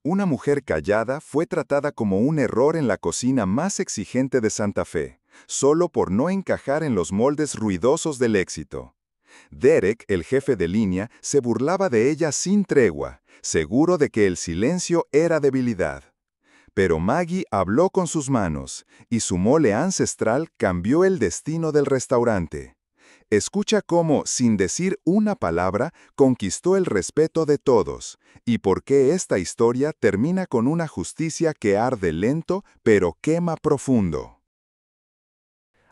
Una mujer callada fue tratada como un error en la cocina más exigente de Santa Fe, solo por no encajar en los moldes ruidosos del éxito. Derek, el jefe de línea, se burlaba de ella sin tregua, seguro de que el silencio era debilidad. Pero Maggie habló con sus manos, y su mole ancestral cambió el destino del restaurante. Escucha cómo, sin decir una palabra, conquistó el respeto de todos, y por qué esta historia termina con una justicia que arde lento, pero quema profundo.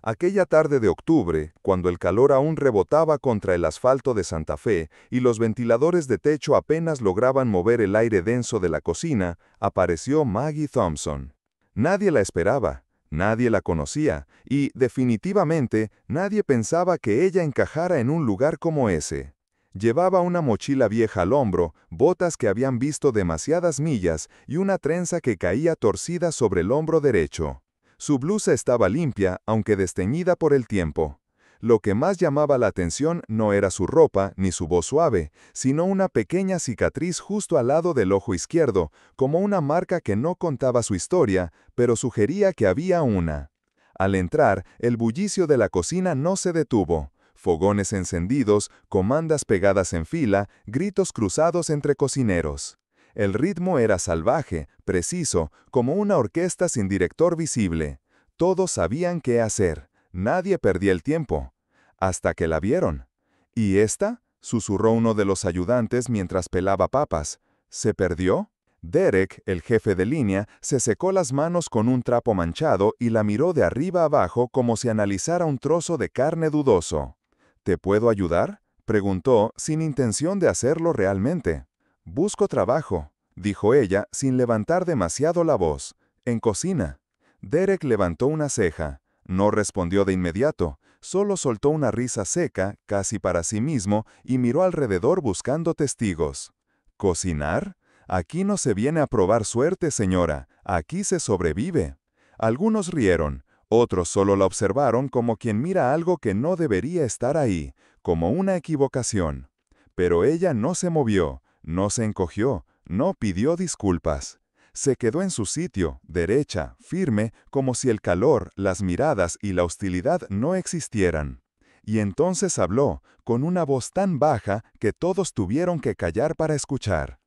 Aquella tarde de octubre, cuando el calor aún rebotaba contra el asfalto de Santa Fe y los ventiladores de techo apenas lograban mover el aire denso de la cocina, apareció Maggie Thompson. Nadie la esperaba. Nadie la conocía, y, definitivamente, nadie pensaba que ella encajara en un lugar como ese. Llevaba una mochila vieja al hombro, botas que habían visto demasiadas millas y una trenza que caía torcida sobre el hombro derecho. Su blusa estaba limpia, aunque desteñida por el tiempo. Lo que más llamaba la atención no era su ropa ni su voz suave, sino una pequeña cicatriz justo al lado del ojo izquierdo, como una marca que no contaba su historia, pero sugería que había una. Al entrar, el bullicio de la cocina no se detuvo. Fogones encendidos, comandas pegadas en fila, gritos cruzados entre cocineros. El ritmo era salvaje, preciso, como una orquesta sin director visible. Todos sabían qué hacer. Nadie perdía el tiempo. Hasta que la vieron. ¿Y esta?, susurró uno de los ayudantes mientras pelaba papas. ¿Se perdió? Derek, el jefe de línea, se secó las manos con un trapo manchado y la miró de arriba abajo como si analizara un trozo de carne dudoso. ¿Te puedo ayudar?, preguntó, sin intención de hacerlo realmente. Busco trabajo, dijo ella, sin levantar demasiado la voz. En cocina. Derek levantó una ceja. No respondió de inmediato, solo soltó una risa seca, casi para sí mismo, y miró alrededor buscando testigos. ¿Cocinar? Aquí no se viene a probar suerte, señora, aquí se sobrevive. Algunos rieron, otros solo la observaron como quien mira algo que no debería estar ahí, como una equivocación. Pero ella no se movió, no se encogió, no pidió disculpas. Se quedó en su sitio, derecha, firme, como si el calor, las miradas y la hostilidad no existieran. Y entonces habló, con una voz tan baja que todos tuvieron que callar para escuchar.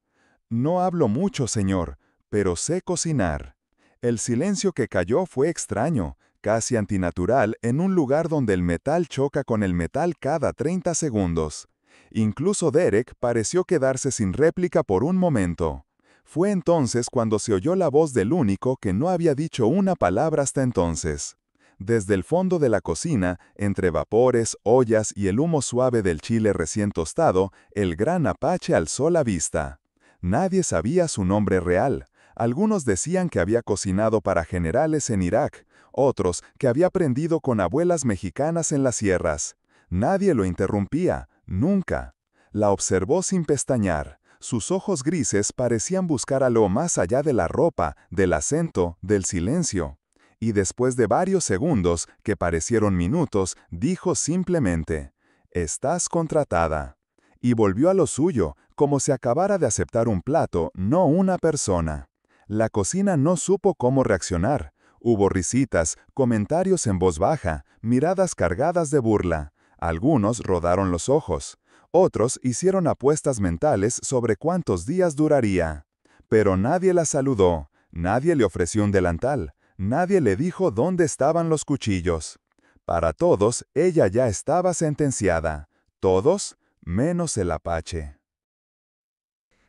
No hablo mucho, señor, pero sé cocinar. El silencio que cayó fue extraño, casi antinatural, en un lugar donde el metal choca con el metal cada 30 segundos. Incluso Derek pareció quedarse sin réplica por un momento. Fue entonces cuando se oyó la voz del único que no había dicho una palabra hasta entonces. Desde el fondo de la cocina, entre vapores, ollas y el humo suave del chile recién tostado, el gran Apache alzó la vista. Nadie sabía su nombre real. Algunos decían que había cocinado para generales en Irak, otros que había aprendido con abuelas mexicanas en las sierras. Nadie lo interrumpía, nunca. La observó sin pestañear. Sus ojos grises parecían buscar algo más allá de la ropa, del acento, del silencio. Y después de varios segundos, que parecieron minutos, dijo simplemente, «Estás contratada». Y volvió a lo suyo, como si acabara de aceptar un plato, no una persona. La cocina no supo cómo reaccionar. Hubo risitas, comentarios en voz baja, miradas cargadas de burla. Algunos rodaron los ojos. Otros hicieron apuestas mentales sobre cuántos días duraría. Pero nadie la saludó, nadie le ofreció un delantal, nadie le dijo dónde estaban los cuchillos. Para todos, ella ya estaba sentenciada. Todos, menos el Apache.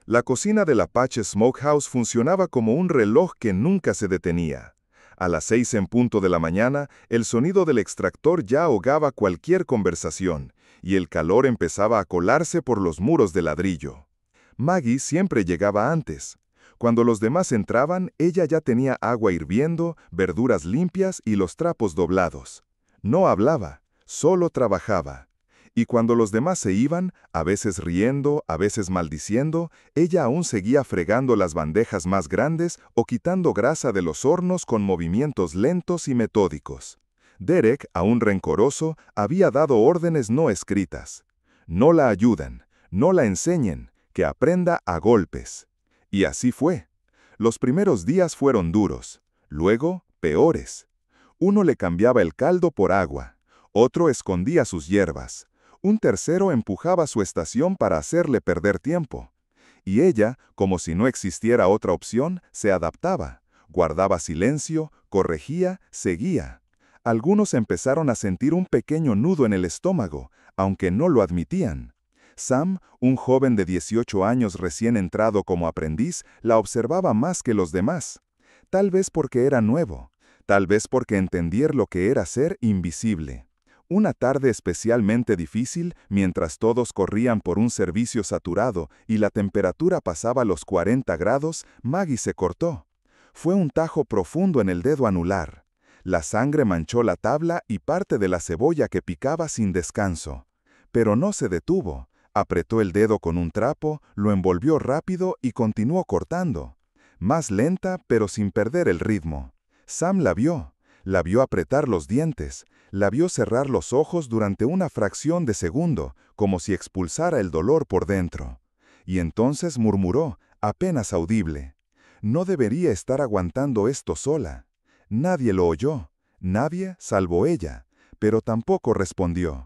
La cocina del Apache Smokehouse funcionaba como un reloj que nunca se detenía. A las 6 en punto de la mañana, el sonido del extractor ya ahogaba cualquier conversación, y el calor empezaba a colarse por los muros de ladrillo. Maggie siempre llegaba antes. Cuando los demás entraban, ella ya tenía agua hirviendo, verduras limpias y los trapos doblados. No hablaba, solo trabajaba. Y cuando los demás se iban, a veces riendo, a veces maldiciendo, ella aún seguía fregando las bandejas más grandes o quitando grasa de los hornos con movimientos lentos y metódicos. Derek, aún rencoroso, había dado órdenes no escritas. No la ayudan, no la enseñen, que aprenda a golpes. Y así fue. Los primeros días fueron duros, luego peores. Uno le cambiaba el caldo por agua, otro escondía sus hierbas, un tercero empujaba su estación para hacerle perder tiempo. Y ella, como si no existiera otra opción, se adaptaba, guardaba silencio, corregía, seguía. Algunos empezaron a sentir un pequeño nudo en el estómago, aunque no lo admitían. Sam, un joven de 18 años recién entrado como aprendiz, la observaba más que los demás. Tal vez porque era nuevo, tal vez porque entendía lo que era ser invisible. Una tarde especialmente difícil, mientras todos corrían por un servicio saturado y la temperatura pasaba los 40 grados, Maggie se cortó. Fue un tajo profundo en el dedo anular. La sangre manchó la tabla y parte de la cebolla que picaba sin descanso. Pero no se detuvo. Apretó el dedo con un trapo, lo envolvió rápido y continuó cortando. Más lenta, pero sin perder el ritmo. Sam la vio apretar los dientes, la vio cerrar los ojos durante una fracción de segundo, como si expulsara el dolor por dentro. Y entonces murmuró, apenas audible: «No debería estar aguantando esto sola». Nadie lo oyó, nadie salvo ella, pero tampoco respondió.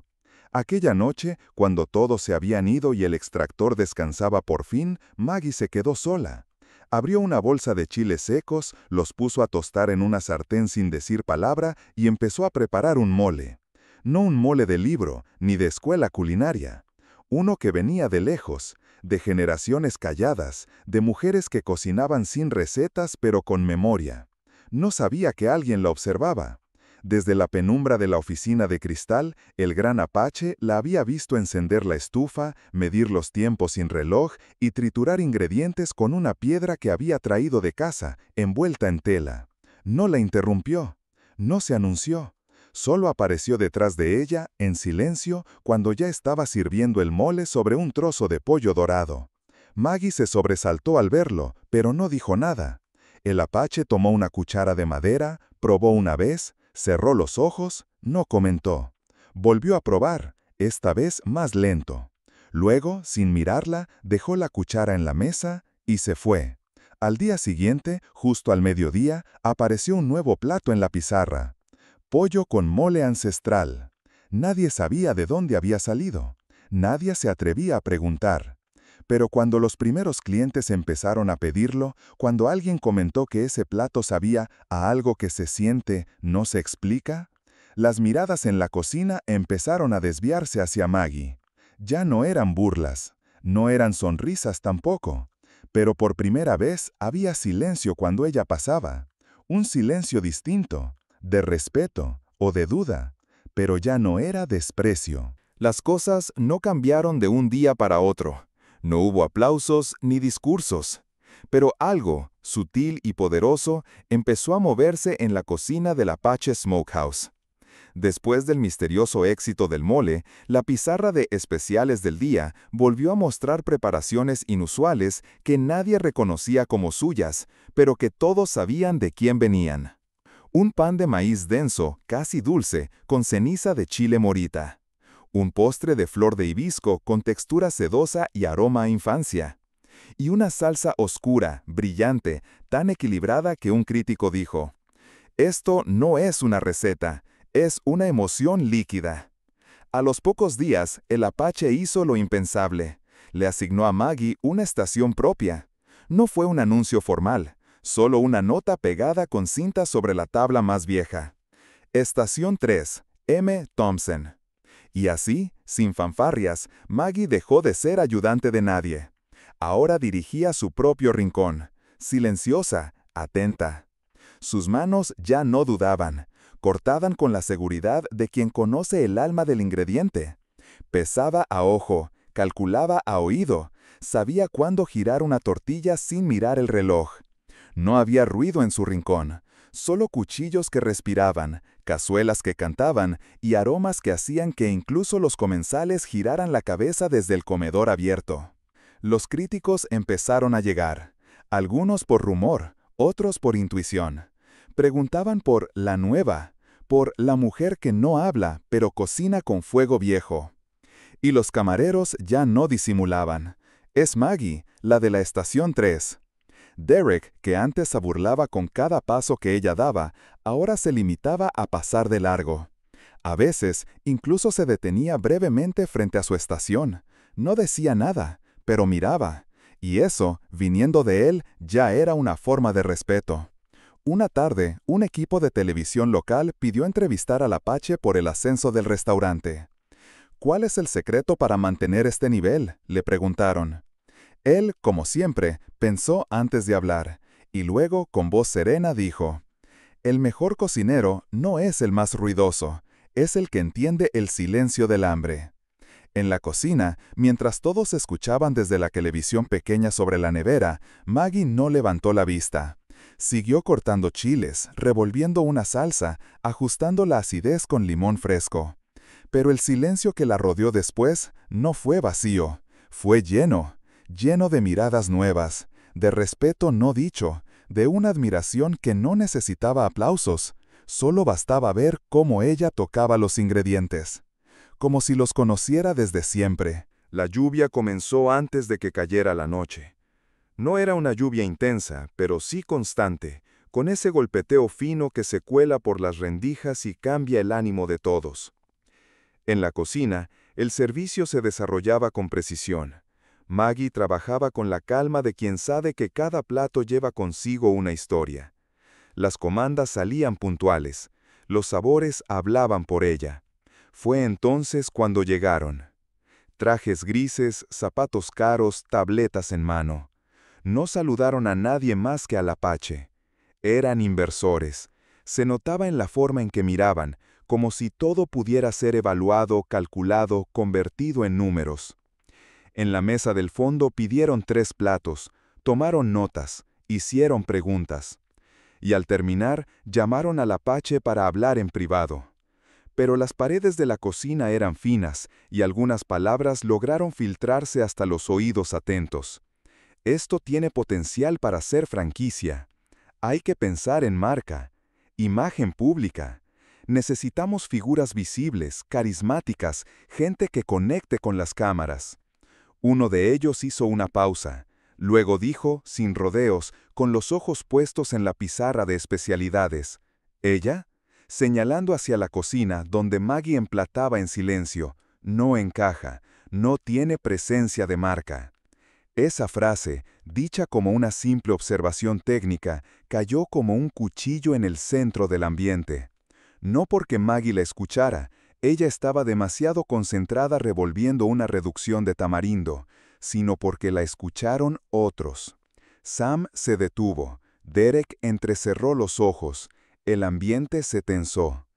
Aquella noche, cuando todos se habían ido y el extractor descansaba por fin, Maggie se quedó sola. Abrió una bolsa de chiles secos, los puso a tostar en una sartén sin decir palabra y empezó a preparar un mole. No un mole de libro, ni de escuela culinaria. Uno que venía de lejos, de generaciones calladas, de mujeres que cocinaban sin recetas pero con memoria. No sabía que alguien la observaba. Desde la penumbra de la oficina de cristal, el gran Apache la había visto encender la estufa, medir los tiempos sin reloj y triturar ingredientes con una piedra que había traído de casa, envuelta en tela. No la interrumpió, no se anunció. Solo apareció detrás de ella, en silencio, cuando ya estaba sirviendo el mole sobre un trozo de pollo dorado. Maggie se sobresaltó al verlo, pero no dijo nada. El Apache tomó una cuchara de madera, probó una vez, cerró los ojos, no comentó. Volvió a probar, esta vez más lento. Luego, sin mirarla, dejó la cuchara en la mesa y se fue. Al día siguiente, justo al mediodía, apareció un nuevo plato en la pizarra. Pollo con mole ancestral. Nadie sabía de dónde había salido. Nadie se atrevía a preguntar. Pero cuando los primeros clientes empezaron a pedirlo, cuando alguien comentó que ese plato sabía a algo que se siente, no se explica, las miradas en la cocina empezaron a desviarse hacia Maggie. Ya no eran burlas, no eran sonrisas tampoco, pero por primera vez había silencio cuando ella pasaba. Un silencio distinto, de respeto o de duda, pero ya no era desprecio. Las cosas no cambiaron de un día para otro. No hubo aplausos ni discursos, pero algo, sutil y poderoso, empezó a moverse en la cocina del Apache Smokehouse. Después del misterioso éxito del mole, la pizarra de especiales del día volvió a mostrar preparaciones inusuales que nadie reconocía como suyas, pero que todos sabían de quién venían. Un pan de maíz denso, casi dulce, con ceniza de chile morita. Un postre de flor de hibisco con textura sedosa y aroma a infancia. Y una salsa oscura, brillante, tan equilibrada que un crítico dijo: «Esto no es una receta, es una emoción líquida». A los pocos días, el Apache hizo lo impensable. Le asignó a Maggie una estación propia. No fue un anuncio formal, solo una nota pegada con cinta sobre la tabla más vieja. Estación 3, M. Thompson. Y así, sin fanfarrias, Maggie dejó de ser ayudante de nadie. Ahora dirigía su propio rincón, silenciosa, atenta. Sus manos ya no dudaban, cortaban con la seguridad de quien conoce el alma del ingrediente. Pesaba a ojo, calculaba a oído, sabía cuándo girar una tortilla sin mirar el reloj. No había ruido en su rincón, solo cuchillos que respiraban, cazuelas que cantaban y aromas que hacían que incluso los comensales giraran la cabeza desde el comedor abierto. Los críticos empezaron a llegar, algunos por rumor, otros por intuición. Preguntaban por la nueva, por la mujer que no habla pero cocina con fuego viejo. Y los camareros ya no disimulaban. Es Maggie, la de la estación 3. Derek, que antes se burlaba con cada paso que ella daba, ahora se limitaba a pasar de largo. A veces, incluso se detenía brevemente frente a su estación. No decía nada, pero miraba. Y eso, viniendo de él, ya era una forma de respeto. Una tarde, un equipo de televisión local pidió entrevistar al Apache por el ascenso del restaurante. ¿Cuál es el secreto para mantener este nivel?, le preguntaron. Él, como siempre, pensó antes de hablar, y luego, con voz serena, dijo: «El mejor cocinero no es el más ruidoso, es el que entiende el silencio del hambre». En la cocina, mientras todos escuchaban desde la televisión pequeña sobre la nevera, Maggie no levantó la vista. Siguió cortando chiles, revolviendo una salsa, ajustando la acidez con limón fresco. Pero el silencio que la rodeó después no fue vacío, fue lleno de miradas nuevas, de respeto no dicho, de una admiración que no necesitaba aplausos, solo bastaba ver cómo ella tocaba los ingredientes, como si los conociera desde siempre. La lluvia comenzó antes de que cayera la noche. No era una lluvia intensa, pero sí constante, con ese golpeteo fino que se cuela por las rendijas y cambia el ánimo de todos. En la cocina, el servicio se desarrollaba con precisión. Maggie trabajaba con la calma de quien sabe que cada plato lleva consigo una historia. Las comandas salían puntuales. Los sabores hablaban por ella. Fue entonces cuando llegaron. Trajes grises, zapatos caros, tabletas en mano. No saludaron a nadie más que al Apache. Eran inversores. Se notaba en la forma en que miraban, como si todo pudiera ser evaluado, calculado, convertido en números. En la mesa del fondo pidieron 3 platos, tomaron notas, hicieron preguntas. Y al terminar, llamaron al Apache para hablar en privado. Pero las paredes de la cocina eran finas, y algunas palabras lograron filtrarse hasta los oídos atentos. Esto tiene potencial para ser franquicia. Hay que pensar en marca, imagen pública. Necesitamos figuras visibles, carismáticas, gente que conecte con las cámaras. Uno de ellos hizo una pausa. Luego dijo, sin rodeos, con los ojos puestos en la pizarra de especialidades: «¿Ella?», señalando hacia la cocina, donde Maggie emplataba en silencio: «No encaja, no tiene presencia de marca». Esa frase, dicha como una simple observación técnica, cayó como un cuchillo en el centro del ambiente. No porque Maggie la escuchara, ella estaba demasiado concentrada revolviendo una reducción de tamarindo, sino porque la escucharon otros. Sam se detuvo, Derek entrecerró los ojos, el ambiente se tensó.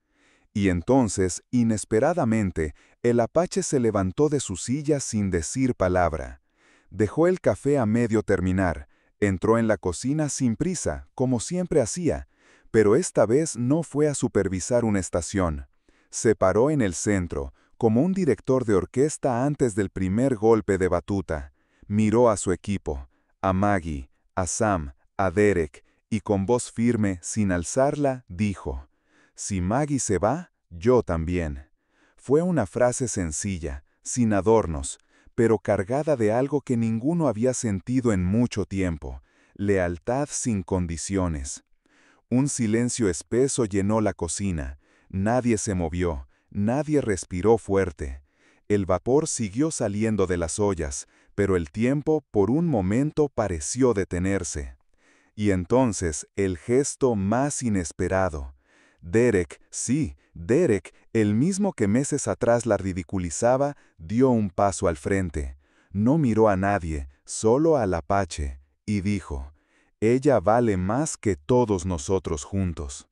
Y entonces, inesperadamente, el Apache se levantó de su silla sin decir palabra. Dejó el café a medio terminar, entró en la cocina sin prisa, como siempre hacía, pero esta vez no fue a supervisar una estación. Se paró en el centro, como un director de orquesta antes del primer golpe de batuta. Miró a su equipo, a Maggie, a Sam, a Derek, y con voz firme, sin alzarla, dijo: «Si Maggie se va, yo también». Fue una frase sencilla, sin adornos, pero cargada de algo que ninguno había sentido en mucho tiempo: lealtad sin condiciones. Un silencio espeso llenó la cocina. Nadie se movió, nadie respiró fuerte. El vapor siguió saliendo de las ollas, pero el tiempo por un momento pareció detenerse. Y entonces el gesto más inesperado. Derek, sí, Derek, el mismo que meses atrás la ridiculizaba, dio un paso al frente. No miró a nadie, solo al Apache, y dijo: «Ella vale más que todos nosotros juntos».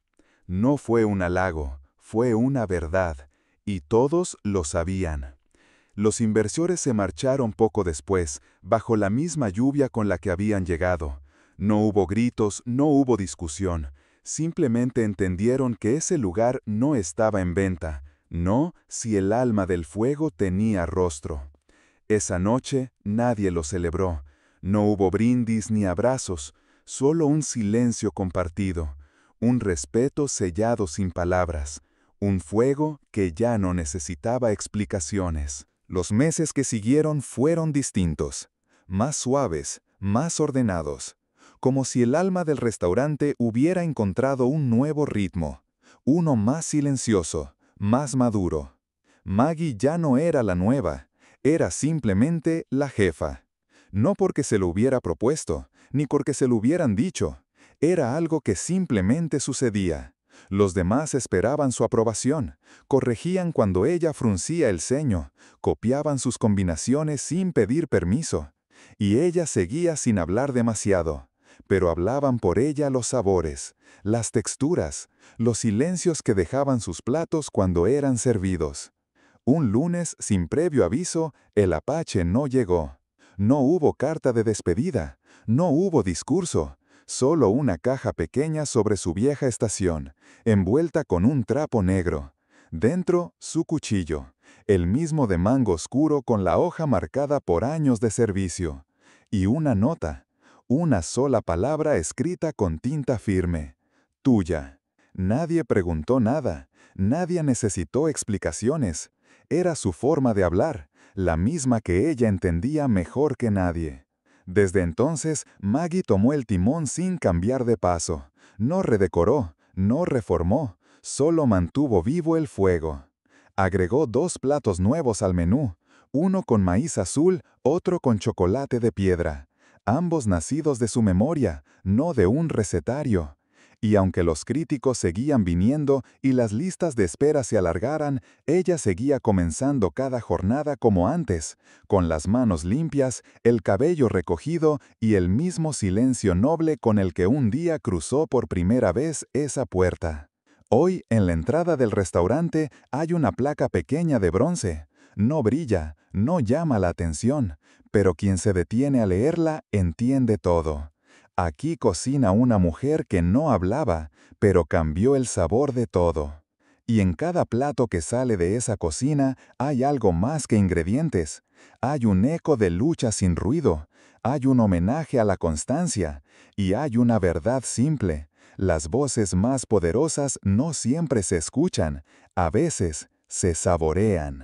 No fue un halago, fue una verdad, y todos lo sabían. Los inversores se marcharon poco después, bajo la misma lluvia con la que habían llegado. No hubo gritos, no hubo discusión. Simplemente entendieron que ese lugar no estaba en venta, no si el alma del fuego tenía rostro. Esa noche nadie lo celebró. No hubo brindis ni abrazos, solo un silencio compartido, un respeto sellado sin palabras, un fuego que ya no necesitaba explicaciones. Los meses que siguieron fueron distintos, más suaves, más ordenados. como si el alma del restaurante hubiera encontrado un nuevo ritmo, uno más silencioso, más maduro. Maggie ya no era la nueva, era simplemente la jefa. No porque se lo hubiera propuesto, ni porque se lo hubieran dicho. Era algo que simplemente sucedía. Los demás esperaban su aprobación, corregían cuando ella fruncía el ceño, copiaban sus combinaciones sin pedir permiso. Y ella seguía sin hablar demasiado, pero hablaban por ella los sabores, las texturas, los silencios que dejaban sus platos cuando eran servidos. Un lunes, sin previo aviso, el Apache no llegó. No hubo carta de despedida, no hubo discurso, solo una caja pequeña sobre su vieja estación, envuelta con un trapo negro. Dentro, su cuchillo, el mismo de mango oscuro con la hoja marcada por años de servicio. Y una nota, una sola palabra escrita con tinta firme. Tuya. Nadie preguntó nada, nadie necesitó explicaciones. Era su forma de hablar, la misma que ella entendía mejor que nadie. Desde entonces, Maggie tomó el timón sin cambiar de paso. No redecoró, no reformó, solo mantuvo vivo el fuego. Agregó 2 platos nuevos al menú, uno con maíz azul, otro con chocolate de piedra. Ambos nacidos de su memoria, no de un recetario. Y aunque los críticos seguían viniendo y las listas de espera se alargaran, ella seguía comenzando cada jornada como antes, con las manos limpias, el cabello recogido y el mismo silencio noble con el que un día cruzó por primera vez esa puerta. Hoy, en la entrada del restaurante, hay una placa pequeña de bronce. No brilla, no llama la atención, pero quien se detiene a leerla entiende todo. Aquí cocina una mujer que no hablaba, pero cambió el sabor de todo. Y en cada plato que sale de esa cocina hay algo más que ingredientes. Hay un eco de lucha sin ruido, hay un homenaje a la constancia, y hay una verdad simple. Las voces más poderosas no siempre se escuchan, a veces se saborean.